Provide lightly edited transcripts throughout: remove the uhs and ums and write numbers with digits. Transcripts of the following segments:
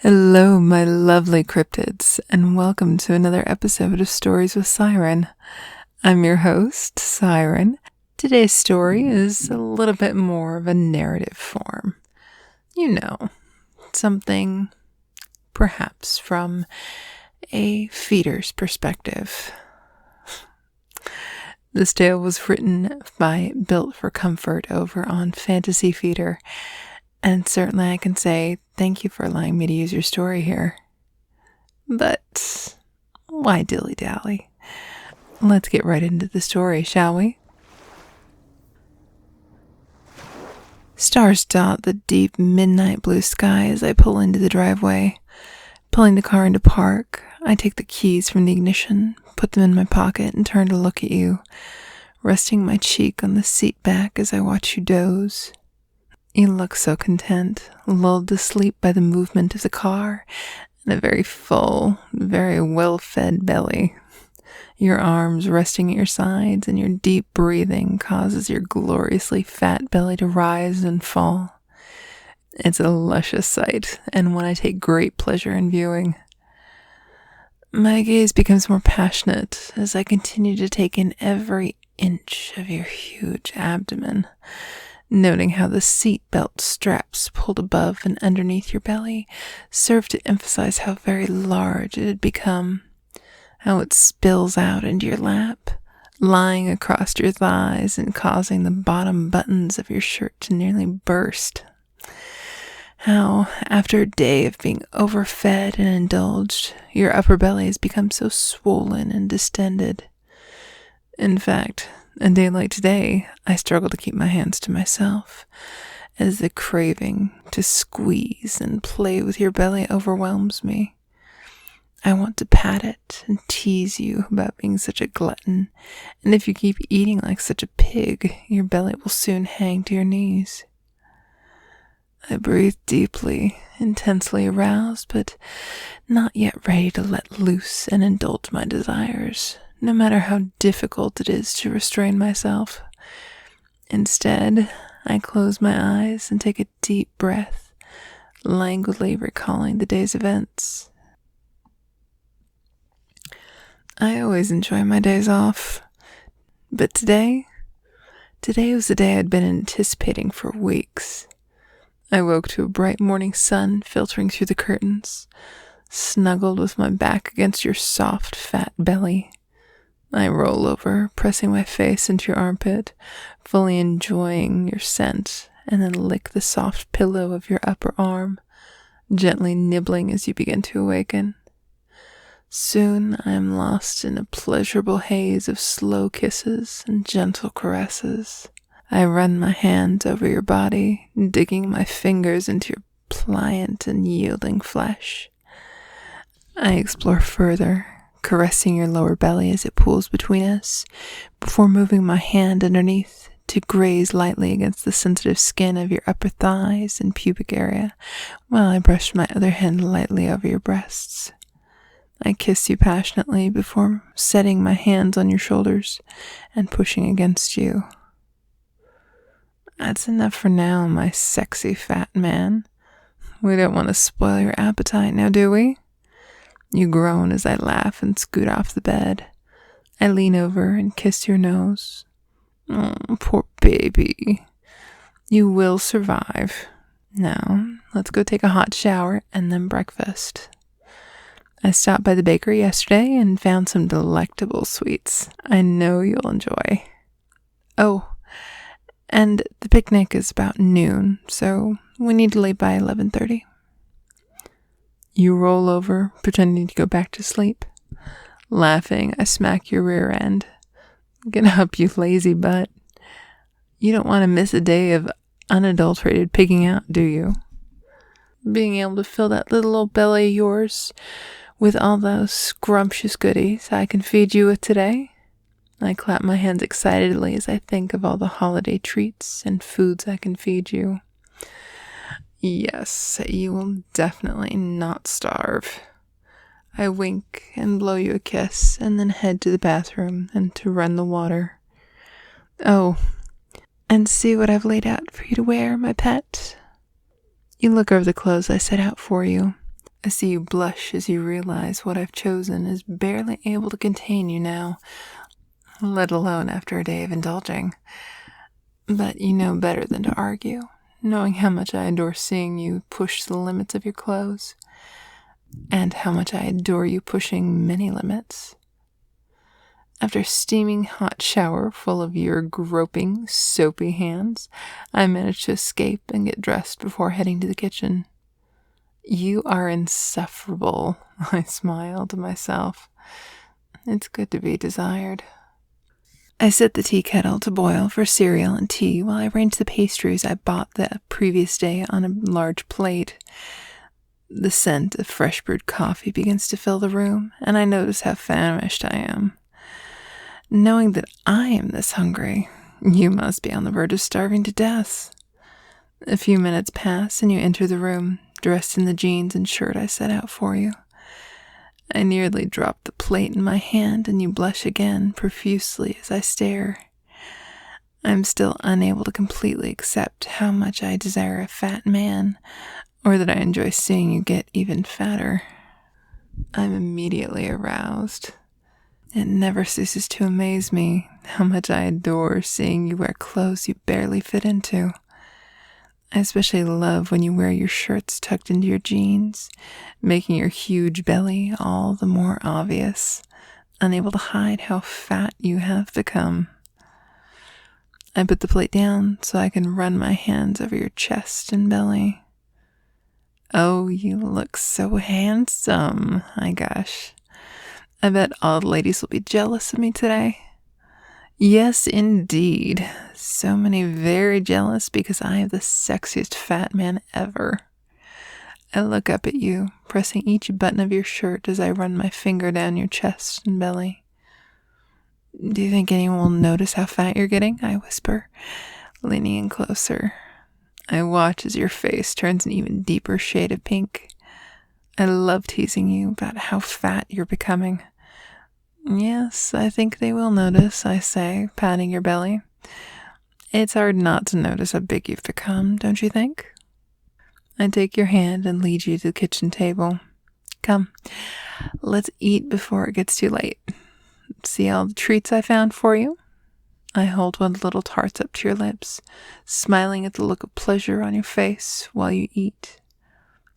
Hello, my lovely cryptids, and welcome to another episode of Stories with Siren. I'm your host, Siren. Today's story is a little bit more of a narrative form. You know, something perhaps from a feeder's perspective. This tale was written by Built for Comfort over on Fantasy Feeder, and certainly I can say thank you for allowing me to use your story here. But why dilly-dally? Let's get right into the story, shall we? Stars dot the deep midnight blue sky as I pull into the driveway. Pulling the car into park, I take the keys from the ignition, put them in my pocket, and turn to look at you, resting my cheek on the seat back as I watch you doze. You look so content, lulled to sleep by the movement of the car and a very full, very well-fed belly. Your arms resting at your sides and your deep breathing causes your gloriously fat belly to rise and fall. It's a luscious sight, and one I take great pleasure in viewing. My gaze becomes more passionate as I continue to take in every inch of your huge abdomen, noting how the seatbelt straps pulled above and underneath your belly serve to emphasize how very large it had become, how it spills out into your lap, lying across your thighs and causing the bottom buttons of your shirt to nearly burst. How, after a day of being overfed and indulged, your upper belly has become so swollen and distended. In fact, a day like today, I struggle to keep my hands to myself, as the craving to squeeze and play with your belly overwhelms me. I want to pat it and tease you about being such a glutton, and if you keep eating like such a pig, your belly will soon hang to your knees. I breathe deeply, intensely aroused, but not yet ready to let loose and indulge my desires, no matter how difficult it is to restrain myself. Instead, I close my eyes and take a deep breath, languidly recalling the day's events. I always enjoy my days off, but today was the day I'd been anticipating for weeks. I woke to a bright morning sun filtering through the curtains, snuggled with my back against your soft, fat belly. I roll over, pressing my face into your armpit, fully enjoying your scent, and then lick the soft pillow of your upper arm, gently nibbling as you begin to awaken. Soon I am lost in a pleasurable haze of slow kisses and gentle caresses. I run my hands over your body, digging my fingers into your pliant and yielding flesh. I explore further, caressing your lower belly as it pulls between us, before moving my hand underneath to graze lightly against the sensitive skin of your upper thighs and pubic area, while I brush my other hand lightly over your breasts. I kiss you passionately before setting my hands on your shoulders and pushing against you. That's enough for now, my sexy fat man. We don't want to spoil your appetite now, do we? You groan as I laugh and scoot off the bed. I lean over and kiss your nose. Oh, poor baby. You will survive. Now, let's go take a hot shower and then breakfast. I stopped by the bakery yesterday and found some delectable sweets I know you'll enjoy. Oh, and the picnic is about noon, so we need to leave by 11:30. You roll over, pretending to go back to sleep. Laughing, I smack your rear end. Get up, you lazy butt. You don't want to miss a day of unadulterated pigging out, do you? Being able to fill that little old belly of yours with all those scrumptious goodies I can feed you with today. I clap my hands excitedly as I think of all the holiday treats and foods I can feed you. Yes, you will definitely not starve. I wink and blow you a kiss and then head to the bathroom and to run the water. Oh, and see what I've laid out for you to wear, my pet. You look over the clothes I set out for you. I see you blush as you realize what I've chosen is barely able to contain you now, let alone after a day of indulging. But you know better than to argue, knowing how much I adore seeing you push the limits of your clothes, and how much I adore you pushing many limits. After a steaming hot shower full of your groping, soapy hands, I managed to escape and get dressed before heading to the kitchen. You are insufferable, I smiled to myself. It's good to be desired. I set the tea kettle to boil for cereal and tea while I arranged the pastries I bought the previous day on a large plate. The scent of fresh brewed coffee begins to fill the room, and I notice how famished I am. Knowing that I am this hungry, you must be on the verge of starving to death. A few minutes pass and you enter the room, dressed in the jeans and shirt I set out for you. I nearly drop the plate in my hand and you blush again profusely as I stare. I'm still unable to completely accept how much I desire a fat man, or that I enjoy seeing you get even fatter. I'm immediately aroused. It never ceases to amaze me how much I adore seeing you wear clothes you barely fit into. I especially love when you wear your shirts tucked into your jeans, making your huge belly all the more obvious, unable to hide how fat you have become. I put the plate down so I can run my hands over your chest and belly. Oh, you look so handsome, I gush. I bet all the ladies will be jealous of me today. Yes, indeed. So many very jealous because I am the sexiest fat man ever. I look up at you, pressing each button of your shirt as I run my finger down your chest and belly. Do you think anyone will notice how fat you're getting? I whisper, leaning in closer. I watch as your face turns an even deeper shade of pink. I love teasing you about how fat you're becoming. Yes, I think they will notice, I say, patting your belly. It's hard not to notice how big you've become, don't you think? I take your hand and lead you to the kitchen table. Come, let's eat before it gets too late. See all the treats I found for you? I hold one of the little tarts up to your lips, smiling at the look of pleasure on your face while you eat.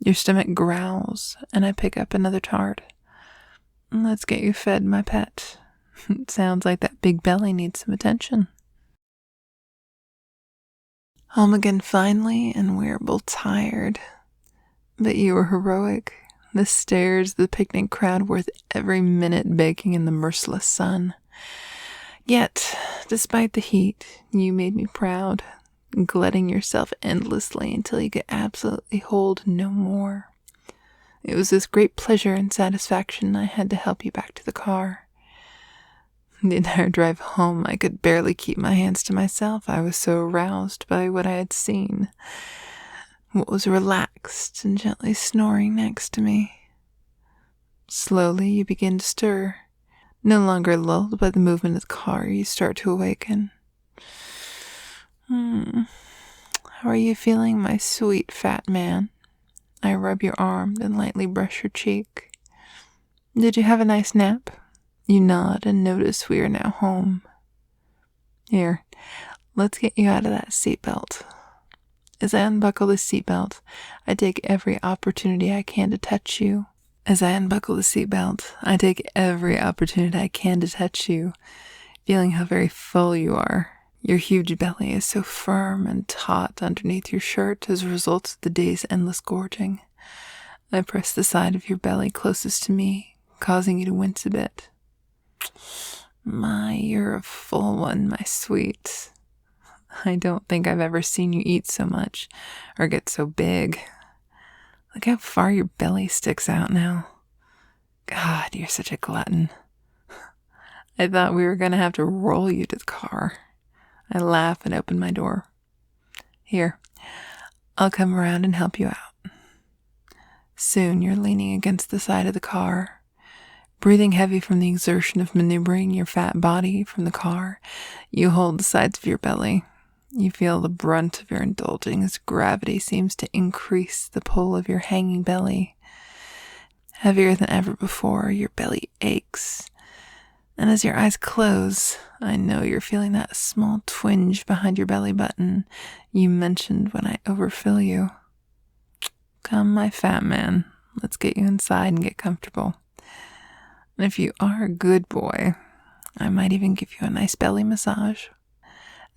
Your stomach growls, and I pick up another tart. Let's get you fed, my pet. It sounds like that big belly needs some attention. Home again finally, and we're both tired. But you were heroic. The stares of the picnic crowd worth every minute baking in the merciless sun. Yet, despite the heat, you made me proud, glutting yourself endlessly until you could absolutely hold no more. It was with great pleasure and satisfaction I had to help you back to the car. The entire drive home, I could barely keep my hands to myself. I was so aroused by what I had seen. What was relaxed and gently snoring next to me. Slowly, you begin to stir. No longer lulled by the movement of the car, you start to awaken. How are you feeling, my sweet fat man? I rub your arm, then lightly brush your cheek. Did you have a nice nap? You nod and notice we are now home. Here, let's get you out of that seatbelt. As I unbuckle the seatbelt, I take every opportunity I can to touch you. Feeling how very full you are. Your huge belly is so firm and taut underneath your shirt as a result of the day's endless gorging. I press the side of your belly closest to me, causing you to wince a bit. My, you're a full one, my sweet. I don't think I've ever seen you eat so much, or get so big. Look how far your belly sticks out now. God, you're such a glutton. I thought we were going to have to roll you to the car. I laugh and open my door. Here, I'll come around and help you out. Soon you're leaning against the side of the car, breathing heavy from the exertion of maneuvering your fat body from the car. You hold the sides of your belly. You feel the brunt of your indulging as gravity seems to increase the pull of your hanging belly. Heavier than ever before, your belly aches. And as your eyes close, I know you're feeling that small twinge behind your belly button you mentioned when I overfill you. Come, my fat man, let's get you inside and get comfortable. And if you are a good boy, I might even give you a nice belly massage.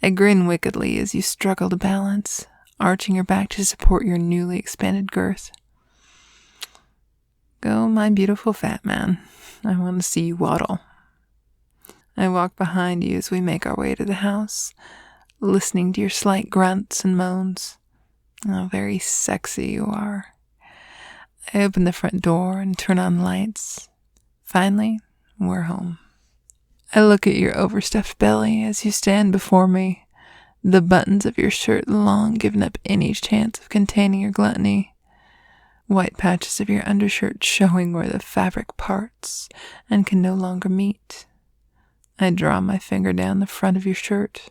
I grin wickedly as you struggle to balance, arching your back to support your newly expanded girth. Go, my beautiful fat man. I want to see you waddle. I walk behind you as we make our way to the house, listening to your slight grunts and moans. How very sexy you are. I open the front door and turn on lights. Finally, we're home. I look at your overstuffed belly as you stand before me, the buttons of your shirt long given up any chance of containing your gluttony. White patches of your undershirt showing where the fabric parts and can no longer meet. I draw my finger down the front of your shirt,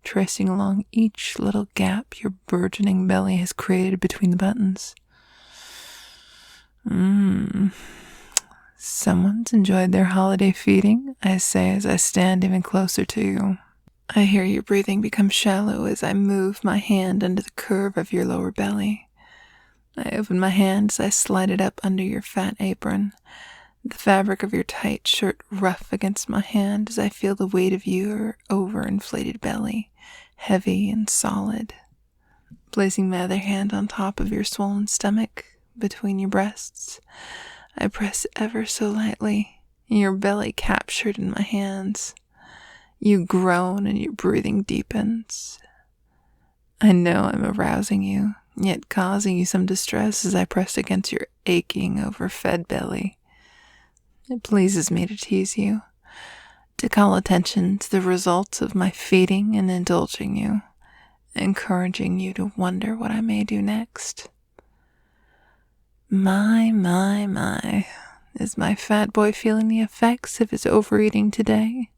tracing along each little gap your burgeoning belly has created between the buttons. Someone's enjoyed their holiday feeding, I say as I stand even closer to you. I hear your breathing become shallow as I move my hand under the curve of your lower belly. I open my hand as I slide it up under your fat apron, the fabric of your tight shirt rough against my hand as I feel the weight of your overinflated belly, heavy and solid. Placing my other hand on top of your swollen stomach, between your breasts, I press ever so lightly, your belly captured in my hands. You groan and your breathing deepens. I know I'm arousing you, yet causing you some distress as I press against your aching, overfed belly. It pleases me to tease you, to call attention to the results of my feeding and indulging you, encouraging you to wonder what I may do next. My, is my fat boy feeling the effects of his overeating today?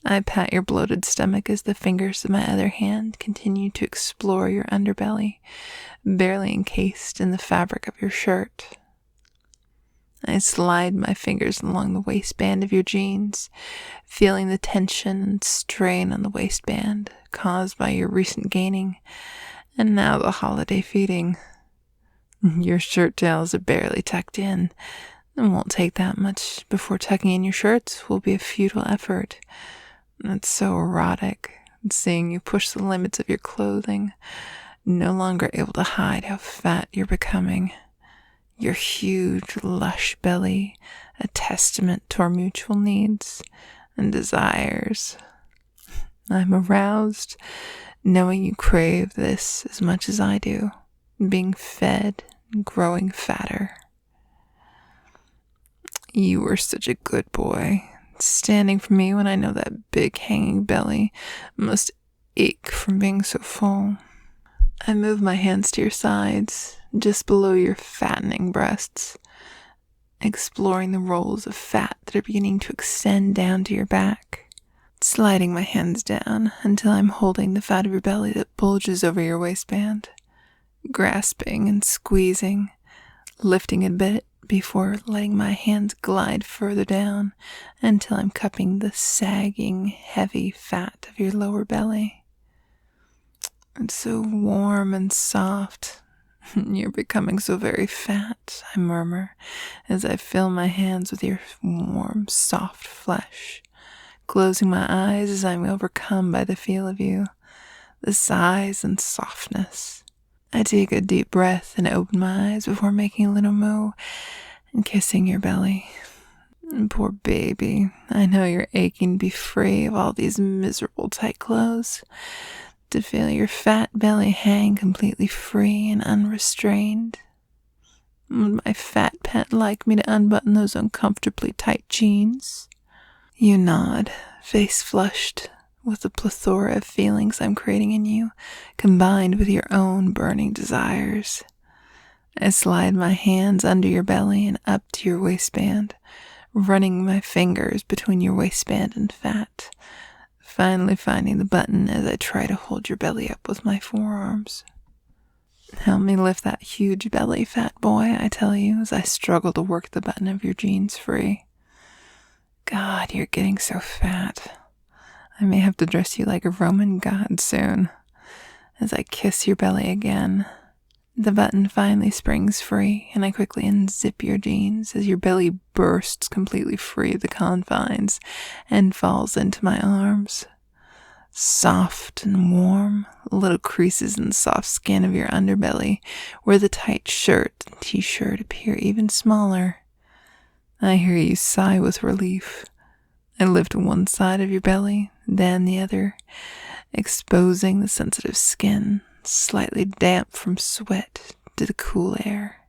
I pat your bloated stomach as the fingers of my other hand continue to explore your underbelly, barely encased in the fabric of your shirt. I slide my fingers along the waistband of your jeans, feeling the tension and strain on the waistband caused by your recent gaining, and now the holiday feeding. Your shirt tails are barely tucked in. It won't take that much before tucking in your shirts will be a futile effort. It's so erotic, seeing you push the limits of your clothing, no longer able to hide how fat you're becoming. Your huge, lush belly, a testament to our mutual needs and desires. I'm aroused, knowing you crave this as much as I do, being fed and growing fatter. You were such a good boy, standing for me when I know that big hanging belly must ache from being so full. I move my hands to your sides, just below your fattening breasts, exploring the rolls of fat that are beginning to extend down to your back, sliding my hands down until I'm holding the fat of your belly that bulges over your waistband, grasping and squeezing, lifting a bit before letting my hands glide further down until I'm cupping the sagging, heavy fat of your lower belly. It's so warm and soft. You're becoming so very fat, I murmur, as I fill my hands with your warm, soft flesh, closing my eyes as I'm overcome by the feel of you, the size and softness. I take a deep breath and open my eyes before making a little moo and kissing your belly. Poor baby, I know you're aching to be free of all these miserable tight clothes, to feel your fat belly hang completely free and unrestrained. Would my fat pet like me to unbutton those uncomfortably tight jeans? You nod, face flushed with the plethora of feelings I'm creating in you, combined with your own burning desires. I slide my hands under your belly and up to your waistband, running my fingers between your waistband and fat, finally finding the button as I try to hold your belly up with my forearms. Help me lift that huge belly, fat boy, I tell you, as I struggle to work the button of your jeans free. God, you're getting so fat. I may have to dress you like a Roman god soon. As I kiss your belly again, the button finally springs free, and I quickly unzip your jeans as your belly bursts completely free of the confines and falls into my arms. Soft and warm, little creases in the soft skin of your underbelly, where the tight shirt and t-shirt appear even smaller. I hear you sigh with relief. I lift one side of your belly, then the other, exposing the sensitive skin, slightly damp from sweat, to the cool air.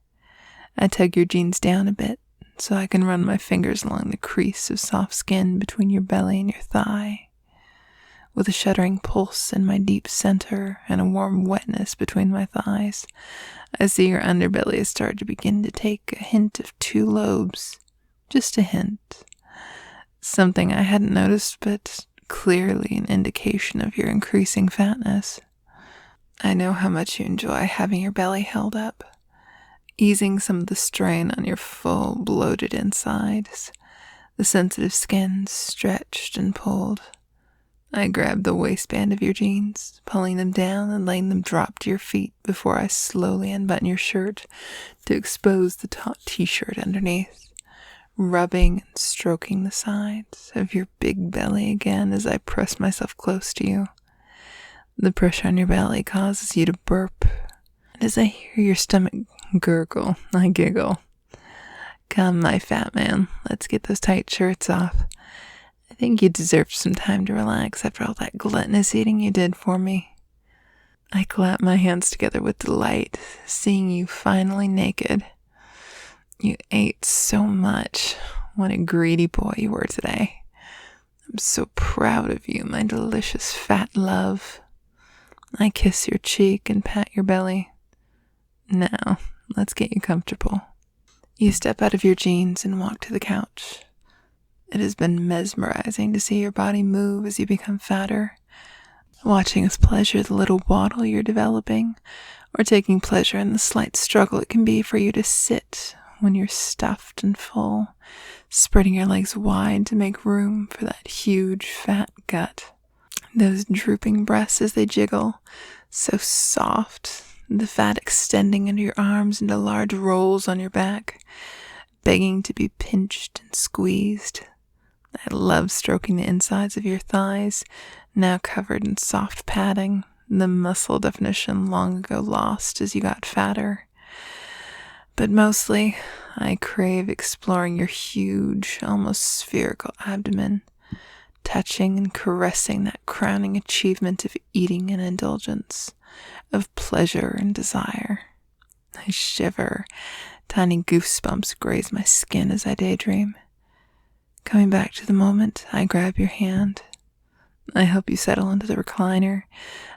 I tug your jeans down a bit, so I can run my fingers along the crease of soft skin between your belly and your thigh. With a shuddering pulse in my deep center and a warm wetness between my thighs, I see your underbelly has started to begin to take a hint of two lobes. Just a hint. Something I hadn't noticed, but clearly an indication of your increasing fatness. I know how much you enjoy having your belly held up, easing some of the strain on your full, bloated insides, the sensitive skin stretched and pulled. I grab the waistband of your jeans, pulling them down and letting them drop to your feet before I slowly unbutton your shirt to expose the taut t-shirt underneath, rubbing and stroking the sides of your big belly again as I press myself close to you. The pressure on your belly causes you to burp, and as I hear your stomach gurgle, I giggle. Come, my fat man, let's get those tight shirts off. I think you deserve some time to relax after all that gluttonous eating you did for me. I clap my hands together with delight, seeing you finally naked. You ate so much. What a greedy boy you were today. I'm so proud of you, my delicious fat love. I kiss your cheek and pat your belly. Now, let's get you comfortable. You step out of your jeans and walk to the couch. It has been mesmerizing to see your body move as you become fatter, watching with pleasure the little waddle you're developing, or taking pleasure in the slight struggle it can be for you to sit when you're stuffed and full, spreading your legs wide to make room for that huge fat gut. Those drooping breasts as they jiggle, so soft, the fat extending into your arms into large rolls on your back, begging to be pinched and squeezed. I love stroking the insides of your thighs, now covered in soft padding, the muscle definition long ago lost as you got fatter. But mostly, I crave exploring your huge, almost spherical abdomen, touching and caressing that crowning achievement of eating and indulgence, of pleasure and desire. I shiver. Tiny goosebumps graze my skin as I daydream. Coming back to the moment, I grab your hand. I help you settle into the recliner,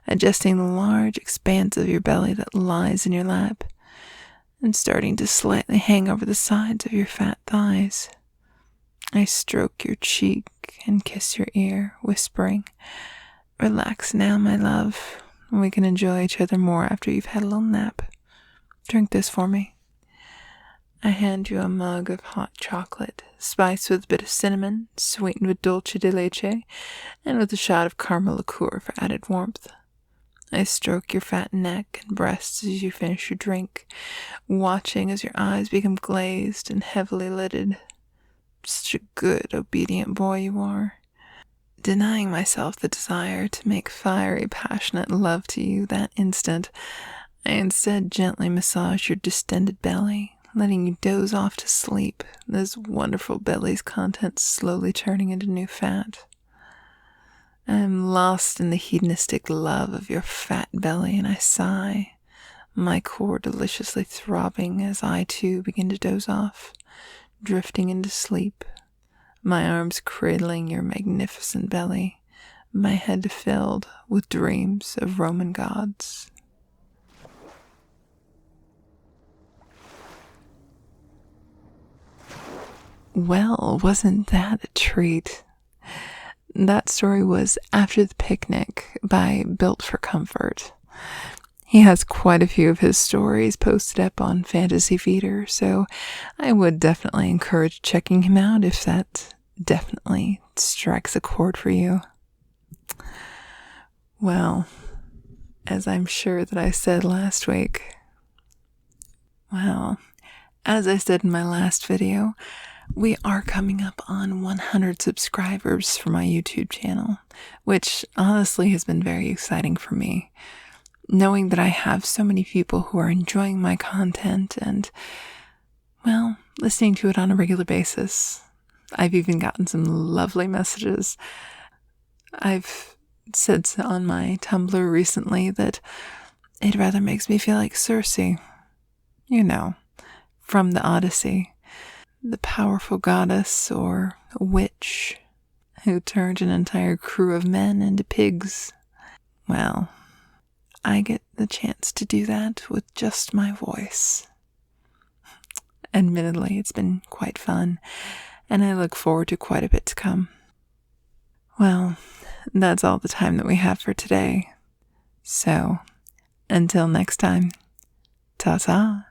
adjusting the large expanse of your belly that lies in your lap, and starting to slightly hang over the sides of your fat thighs. I stroke your cheek and kiss your ear, whispering, "Relax now, my love. We can enjoy each other more after you've had a little nap. Drink this for me." I hand you a mug of hot chocolate, spiced with a bit of cinnamon, sweetened with dulce de leche, and with a shot of caramel liqueur for added warmth. I stroke your fat neck and breasts as you finish your drink, watching as your eyes become glazed and heavily lidded. Such a good, obedient boy you are. Denying myself the desire to make fiery, passionate love to you that instant, I instead gently massage your distended belly, letting you doze off to sleep, this wonderful belly's contents slowly turning into new fat. I am lost in the hedonistic love of your fat belly, and I sigh, my core deliciously throbbing as I too begin to doze off, drifting into sleep, my arms cradling your magnificent belly, my head filled with dreams of Roman gods. Well, wasn't that a treat? That story was After the Picnic by Built for Comfort. He has quite a few of his stories posted up on Fantasy Feeder, so I would definitely encourage checking him out if that definitely strikes a chord for you. Well, as I'm sure that I said last week, as I said in my last video, we are coming up on 100 subscribers for my YouTube channel, which honestly has been very exciting for me. Knowing that I have so many people who are enjoying my content and, listening to it on a regular basis. I've even gotten some lovely messages. I've said on my Tumblr recently that it rather makes me feel like Circe, from the Odyssey, the powerful goddess or witch who turned an entire crew of men into pigs. Well, I get the chance to do that with just my voice. Admittedly, it's been quite fun, and I look forward to quite a bit to come. Well, that's all the time that we have for today. So, until next time, ta-ta.